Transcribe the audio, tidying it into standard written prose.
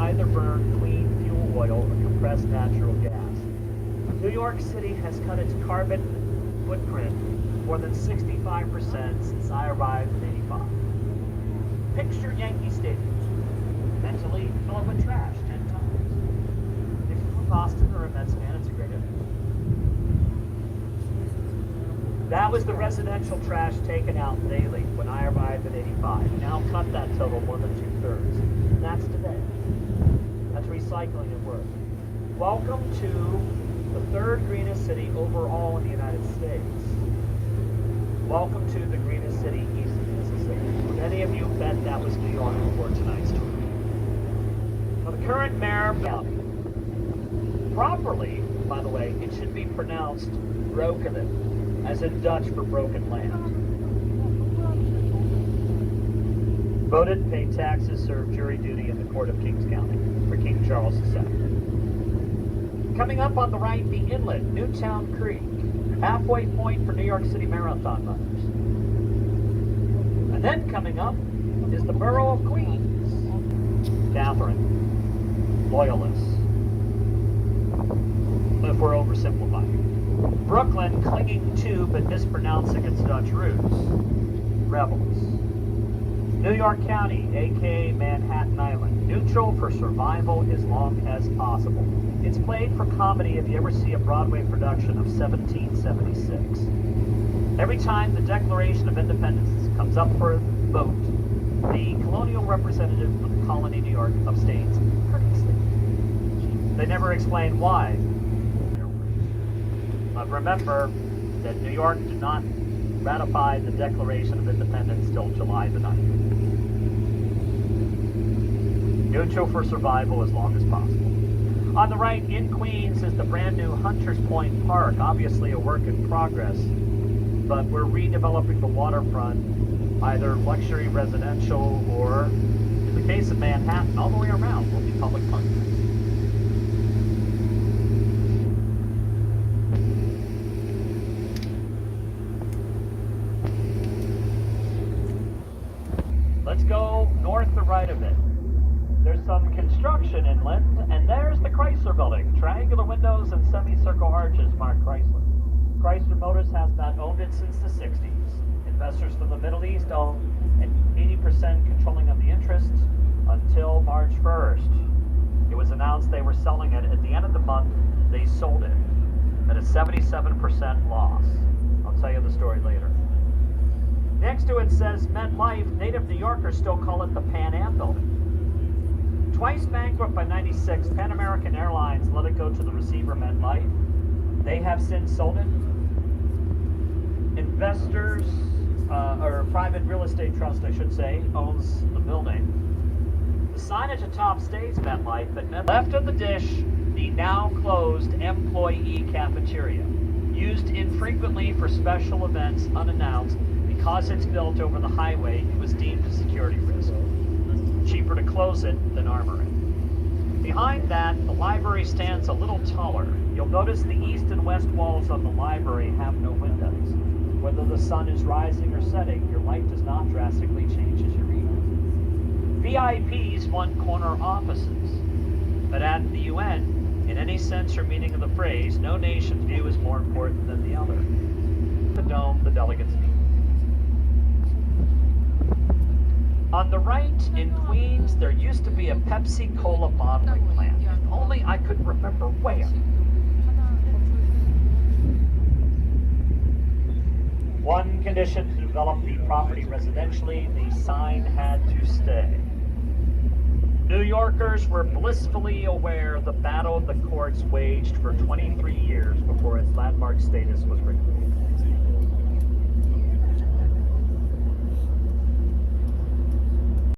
either burn clean fuel oil or compressed natural gas. New York City has cut its carbon footprint more than 65% since I arrived in '85. Picture Yankee Stadium, mentally fill it with trash 10 times. If you're from Boston or a Mets fan, it's a great image. That was the residential trash taken out daily when I arrived in '85. Now cut that total more than 2/3. That's today. That's recycling at work. Welcome to the third greenest city overall in the United States. Welcome to the greenest city east of Mississippi. Many of you bet that was New York before tonight's tour. Now the current mayor of County. Properly, by the way, it should be pronounced Brokenen, as in Dutch for broken land. Voted, paid taxes, served jury duty in the court of Kings County for King Charles II. Coming up on the right, the inlet, Newtown Creek, halfway point for New York City Marathon runners. And then coming up is the borough of Queens. Catherine, Loyalists, if we're oversimplifying. Brooklyn, clinging to but mispronouncing its Dutch roots. Rebels. New York County, aka Manhattan Island, neutral for survival as long as possible. It's played for comedy if you ever see a Broadway production of 1776. Every time the Declaration of Independence comes up for a vote, the colonial representative from the colony New York abstains courteously. They never explain why. But remember that New York did not ratify the Declaration of Independence till July the 9th. Neutral for survival as long as possible. On the right, in Queens, is the brand new Hunters Point Park, obviously a work in progress, but we're redeveloping the waterfront, either luxury residential or, in the case of Manhattan, all the way around will be public parking. Let's go north or right of it. There's some construction inland, and there's the Chrysler Building. Triangular windows and semicircle arches mark Chrysler. Chrysler Motors has not owned it since the 60s. Investors from the Middle East own an 80% controlling of the interests until March 1st. It was announced they were selling it. At the end of the month, they sold it at a 77% loss. I'll tell you the story later. Next to it says MetLife. Native New Yorkers still call it the Pan Am Building. Twice bankrupt by '96, Pan American Airlines let it go to the receiver MetLife. They have since sold it. Investors, or private real estate trust, I should say, owns the building. The signage atop states MetLife, but left of the dish, the now closed employee cafeteria, used infrequently for special events unannounced. Because it's built over the highway, it was deemed a security risk. Cheaper to close it than armor it. Behind that, the library stands a little taller. You'll notice the east and west walls of the library have no windows. Whether the sun is rising or setting, your life does not drastically change as you read. VIPs want corner offices. But at the UN, in any sense or meaning of the phrase, no nation's view is more important than the other. The dome, the delegates meet. On the right, in Queens, there used to be a Pepsi Cola bottling plant. If only I could remember where. One condition to develop the property residentially, the sign had to stay. New Yorkers were blissfully aware of the battle the courts waged for 23 years before its landmark status was removed.